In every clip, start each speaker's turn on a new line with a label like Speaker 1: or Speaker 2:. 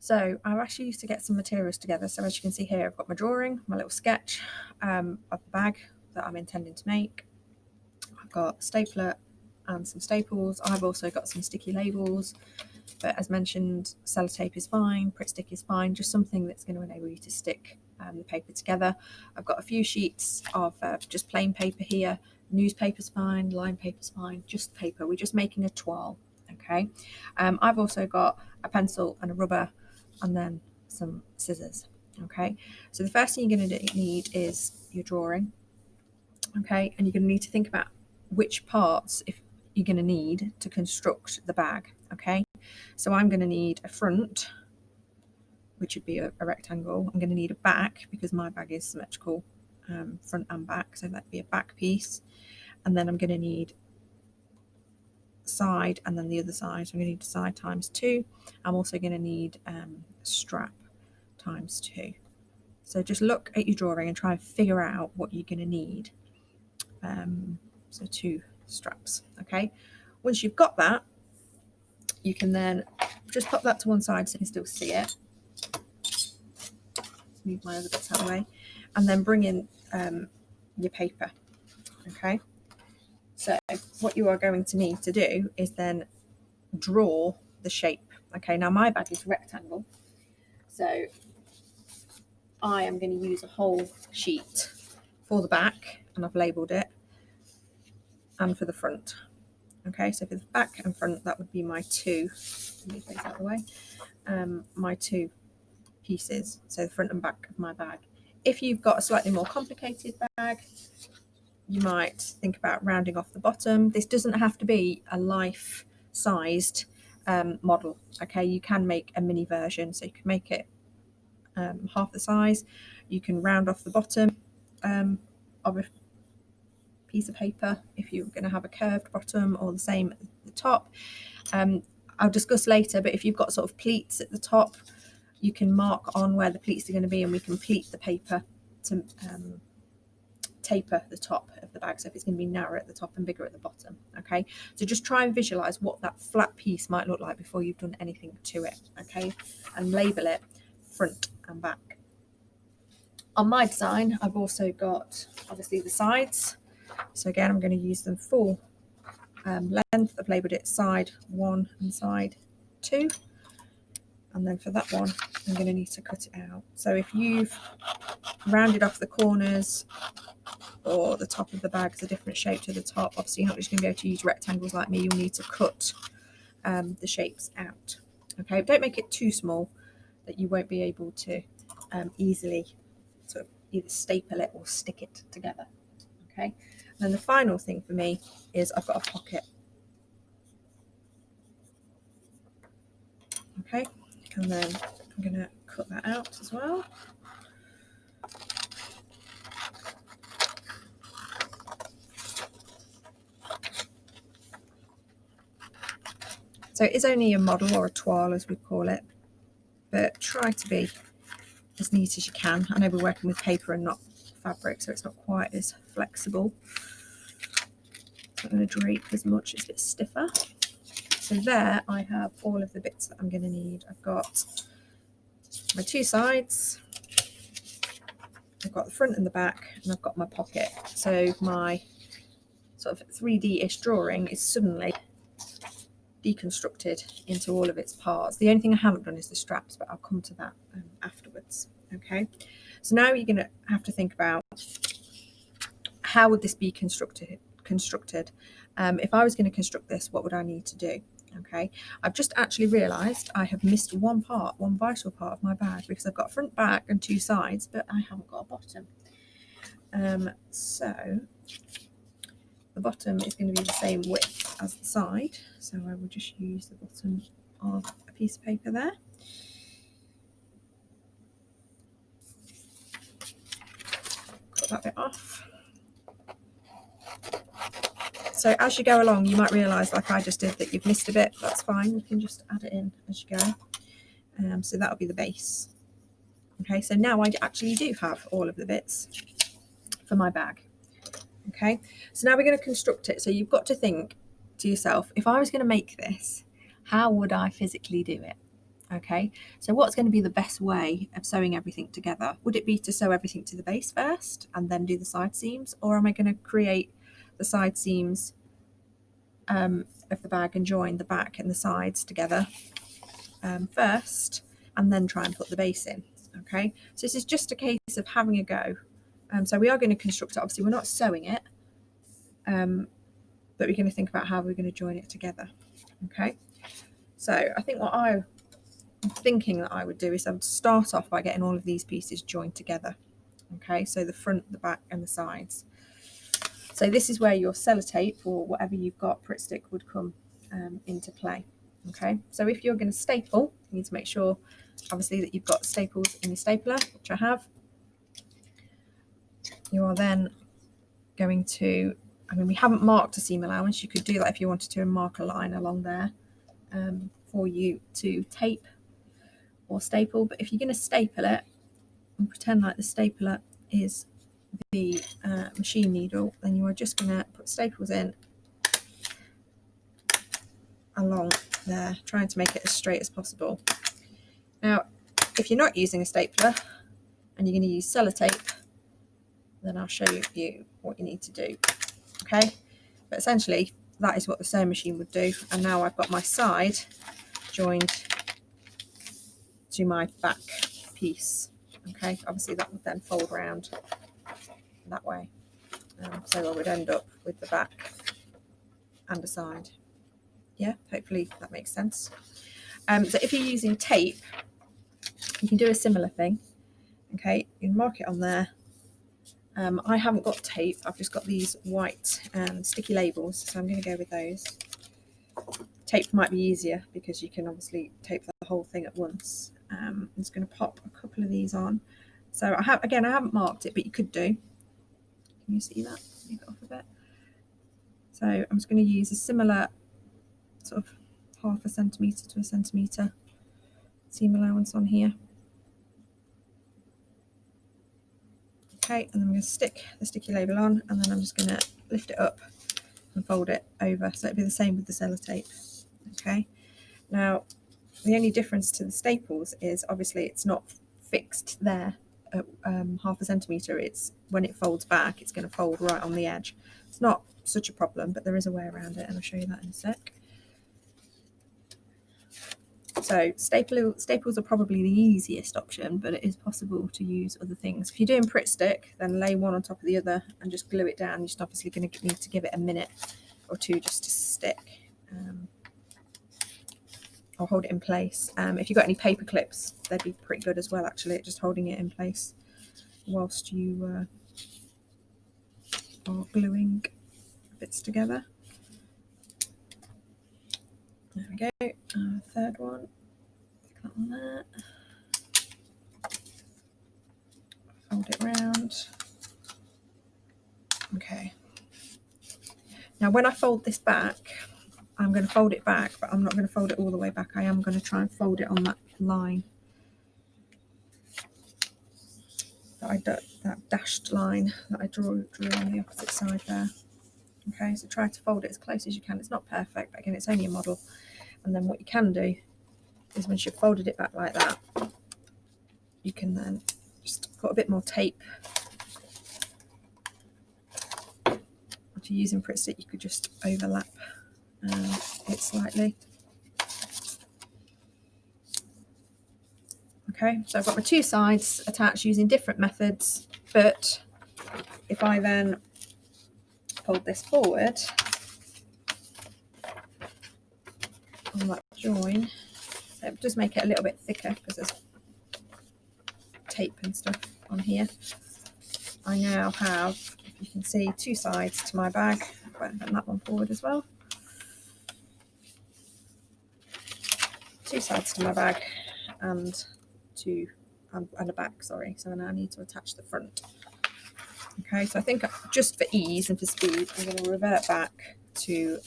Speaker 1: So I've actually used to get some materials together. So as you can see here, I've got my drawing, my little sketch of the bag that I'm intending to make. I've got a stapler and some staples. I've also got some sticky labels, but as mentioned, sellotape is fine, Pritt stick is fine, just something that's going to enable you to stick the paper together. I've got a few sheets of just plain paper here. Newspaper's fine, line paper's fine, just paper. We're just making a toile, okay? I've also got a pencil and a rubber and then some scissors, okay? So the first thing you're going to need is your drawing, okay? And you're going to need to think about which parts if you're going to need to construct the bag, okay? So I'm going to need a front, which would be a rectangle. I'm going to need a back because my bag is symmetrical, front and back, so that'd be a back piece. And then I'm going to need side and then the other side. So I'm going to need side times 2. I'm also going to need strap times 2. So just look at your drawing and try and figure out what you're going to need. So 2 straps, okay? Once you've got that, you can then just pop that to one side so you can still see it. Move my other bits out of the way, and then bring in your paper, okay? So what you are going to need to do is then draw the shape, okay? Now my bag is rectangle, so I am going to use a whole sheet for the back, and I've labelled it, and for the front, okay? So for the back and front, that would be my 2, move those out of the way, my 2 pieces, so the front and back of my bag. If you've got a slightly more complicated bag, you might think about rounding off the bottom. This doesn't have to be a life-sized model, okay? You can make a mini version, so you can make it half the size. You can round off the bottom of a piece of paper if you're going to have a curved bottom, or the same at the top. I'll discuss later, but if you've got sort of pleats at the top, you can mark on where the pleats are going to be, and we can pleat the paper to taper the top of the bag, so if it's going to be narrow at the top and bigger at the bottom, okay? So just try and visualize what that flat piece might look like before you've done anything to it, okay? And label it front and back. On my design, I've also got obviously the sides, so again I'm going to use them full length. I've labelled it side 1 and side 2, and then for that one I'm going to need to cut it out. So if you've rounded off the corners, or the top of the bag is a different shape to the top, obviously you're not just going to be able to use rectangles like me. You'll need to cut the shapes out, okay? Don't make it too small that you won't be able to easily sort of either staple it or stick it together, okay? And then the final thing for me is I've got a pocket, okay? And then I'm going to cut that out as well. So it is only a model, or a toile as we call it, but try to be as neat as you can. I know we're working with paper and not fabric, so it's not quite as flexible. It's not going to drape as much, it's a bit stiffer. So there I have all of the bits that I'm going to need. I've got my 2 sides, I've got the front and the back, and I've got my pocket. So my sort of 3D-ish drawing is suddenly deconstructed into all of its parts. The only thing I haven't done is the straps, but I'll come to that afterwards, okay? So now you're going to have to think about, how would this be constructed? If I was going to construct this, what would I need to do? Okay, I've just actually realised I have missed one vital part of my bag, because I've got front, back and 2 sides, but I haven't got a bottom. So the bottom is going to be the same width as the side, so I will just use the bottom of a piece of paper there. Cut that bit off. So as you go along, you might realise, like I just did, that you've missed a bit. That's fine, you can just add it in as you go. So that'll be the base. Okay, so now I actually do have all of the bits for my bag. Okay, so now we're going to construct it. So you've got to think to yourself, if I was going to make this, how would I physically do it? Okay, so what's going to be the best way of sewing everything together? Would it be to sew everything to the base first and then do the side seams, or am I going to create the side seams of the bag and join the back and the sides together first and then try and put the base in? Okay, so this is just a case of having a go. So we are going to construct it. Obviously we're not sewing it, but we're going to think about how we're going to join it together. Okay, so I think what I'm thinking that I would do is I would start off by getting all of these pieces joined together. Okay, so the front, the back and the sides. So this is where your sellotape or whatever you've got, Pritt stick, would come into play. Okay, so if you're going to staple, you need to make sure obviously that you've got staples in your stapler, which I have. You are then going to, I mean, we haven't marked a seam allowance. You could do that if you wanted to and mark a line along there for you to tape or staple. But if you're going to staple it and pretend like the stapler is the machine needle, then you are just going to put staples in along there, trying to make it as straight as possible. Now, if you're not using a stapler and you're going to use sellotape, then I'll show you what you need to do. Okay, but essentially that is what the sewing machine would do. And now I've got my side joined to my back piece. Okay, obviously that would then fold round that way, so I would end up with the back and the side. Yeah, hopefully that makes sense. So if you're using tape, you can do a similar thing. Okay, you can mark it on there. I haven't got tape, I've just got these white sticky labels, so I'm going to go with those. Tape might be easier because you can obviously tape the whole thing at once. I'm just going to pop a couple of these on. So I haven't marked it, but you could do. Can you see that? Move it off a bit. So I'm just going to use a similar sort of 0.5 centimetre to 1 centimetre seam allowance on here. Okay, and then I'm going to stick the sticky label on, and then I'm just going to lift it up and fold it over. So it'll be the same with the sellotape. Okay, now the only difference to the staples is obviously it's not fixed there at 0.5 centimetre. It's when it folds back, it's going to fold right on the edge. It's not such a problem, but there is a way around it, and I'll show you that in a sec. So staples are probably the easiest option, but it is possible to use other things. If you're doing Pritt stick, then lay one on top of the other and just glue it down. You're just obviously going to need to give it a minute or two just to stick. Or hold it in place. If you've got any paper clips, they'd be pretty good as well, actually, just holding it in place whilst you are gluing bits together. There we go. Third one. Stick that on there. Fold it round. Okay. Now when I fold this back, I'm going to fold it back, but I'm not going to fold it all the way back. I am going to try and fold it on that line. That dashed line that I drew on the opposite side there. Okay, so try to fold it as close as you can. It's not perfect, but again, it's only a model. And then what you can do is once you've folded it back like that, you can then just put a bit more tape. If you're using Pritt stick, you could just overlap it slightly. Okay, so I've got my two sides attached using different methods, but if I then fold this forward on that join, so it does make it a little bit thicker because there's tape and stuff on here. I now have, if you can see, two sides to my bag. And that one forward as well. Two sides to my bag and a back, sorry. So now I need to attach the front. Okay, so I think just for ease and for speed, I'm going to revert back to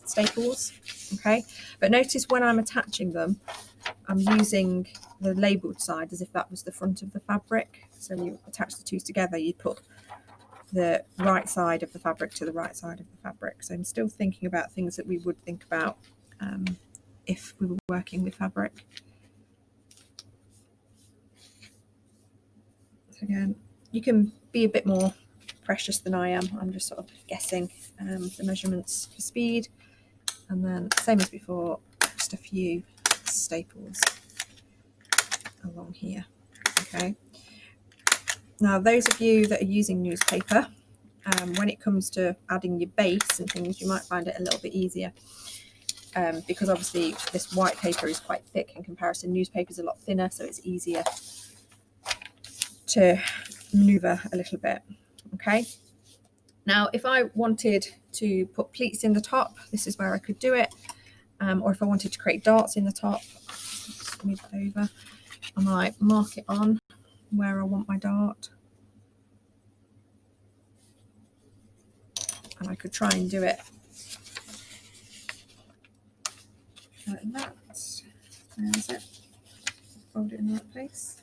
Speaker 1: staples. Okay, but notice when I'm attaching them, I'm using the labelled side as if that was the front of the fabric. So when you attach the two together, you put the right side of the fabric to the right side of the fabric. So I'm still thinking about things that we would think about if we were working with fabric. Again, you can be a bit more precious than I am. I'm just sort of guessing the measurements for speed. And then same as before, just a few staples along here. Okay. Now, those of you that are using newspaper, when it comes to adding your base and things, you might find it a little bit easier because obviously this white paper is quite thick in comparison. Newspaper is a lot thinner, so it's easier to maneuver a little bit. Okay. Now, if I wanted to put pleats in the top, this is where I could do it. Or if I wanted to create darts in the top, just move it over. I might mark it on where I want my dart. And I could try and do it like that. Where is it? Fold it in that place.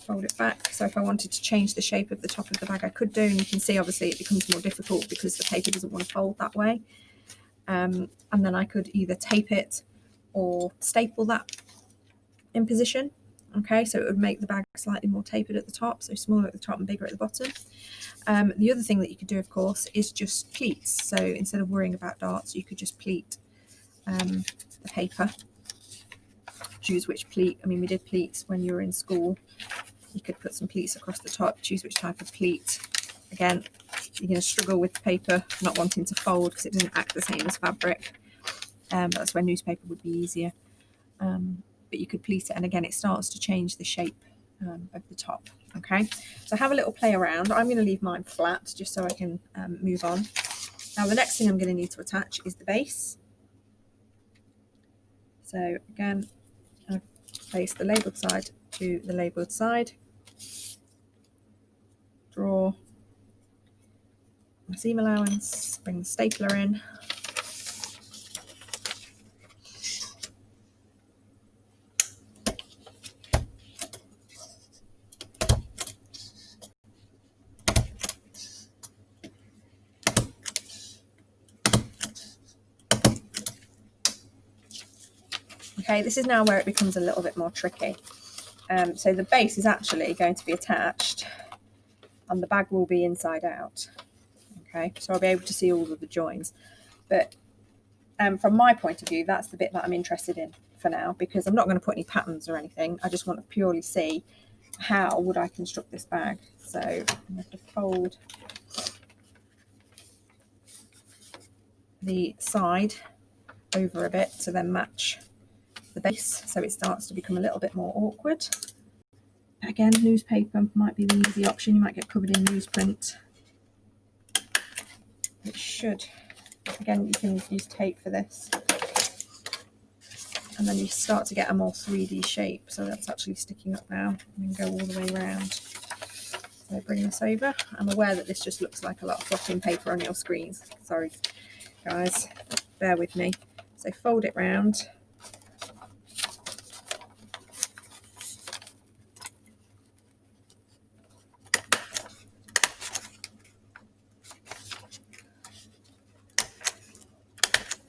Speaker 1: Fold it back. So if I wanted to change the shape of the top of the bag, I could do, and you can see obviously it becomes more difficult because the paper doesn't want to fold that way. And then I could either tape it or staple that in position. Okay, so it would make the bag slightly more tapered at the top, so smaller at the top and bigger at the bottom. The other thing that you could do, of course, is just pleats. So instead of worrying about darts, you could just pleat the paper. Choose which pleat. I mean, we did pleats when you were in school. You could put some pleats across the top, choose which type of pleat. Again, you're going to struggle with paper not wanting to fold because it doesn't act the same as fabric. That's where newspaper would be easier. But you could pleat it, and again, it starts to change the shape of the top. Okay, so have a little play around. I'm going to leave mine flat just so I can move on. Now, the next thing I'm going to need to attach is the base. So again, I've placed the labelled side to the labelled side. Draw my seam allowance, bring the stapler in. Okay, this is now where it becomes a little bit more tricky. So the base is actually going to be attached and the bag will be inside out. Okay, so I'll be able to see all of the joins. But from my point of view, that's the bit that I'm interested in for now, because I'm not going to put any patterns or anything. I just want to purely see how would I construct this bag. So I'm going to fold the side over a bit to then match the base, so it starts to become a little bit more awkward. Again, newspaper might be the easy option. You might get covered in newsprint. It should. Again, you can use tape for this. And then you start to get a more 3D shape. So that's actually sticking up now. And then go all the way around. So bring this over. I'm aware that this just looks like a lot of flopping paper on your screens. Sorry, guys. Bear with me. So fold it round.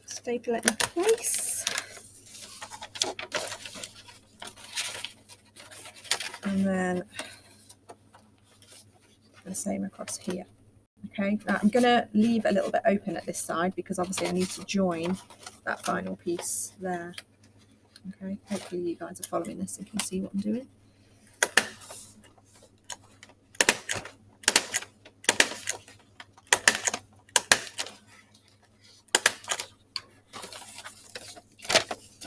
Speaker 1: Staple it in place, and then the same across here. Okay, now I'm going to leave a little bit open at this side because obviously I need to join that final piece there. Okay, hopefully you guys are following this and can see what I'm doing.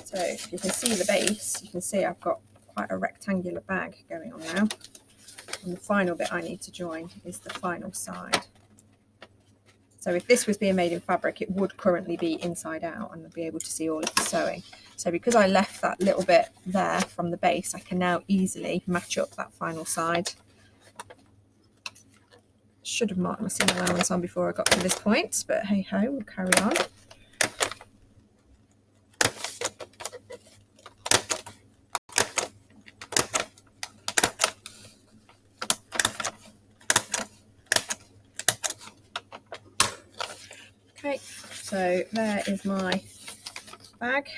Speaker 1: So if you can see the base, you can see I've got quite a rectangular bag going on now. And the final bit I need to join is the final side. So if this was being made in fabric, it would currently be inside out and I'd be able to see all of the sewing. So because I left that little bit there from the base, I can now easily match up that final side. Should have marked my seam allowance on before I got to this point, but hey ho, we'll carry on. Okay, so there is my bag.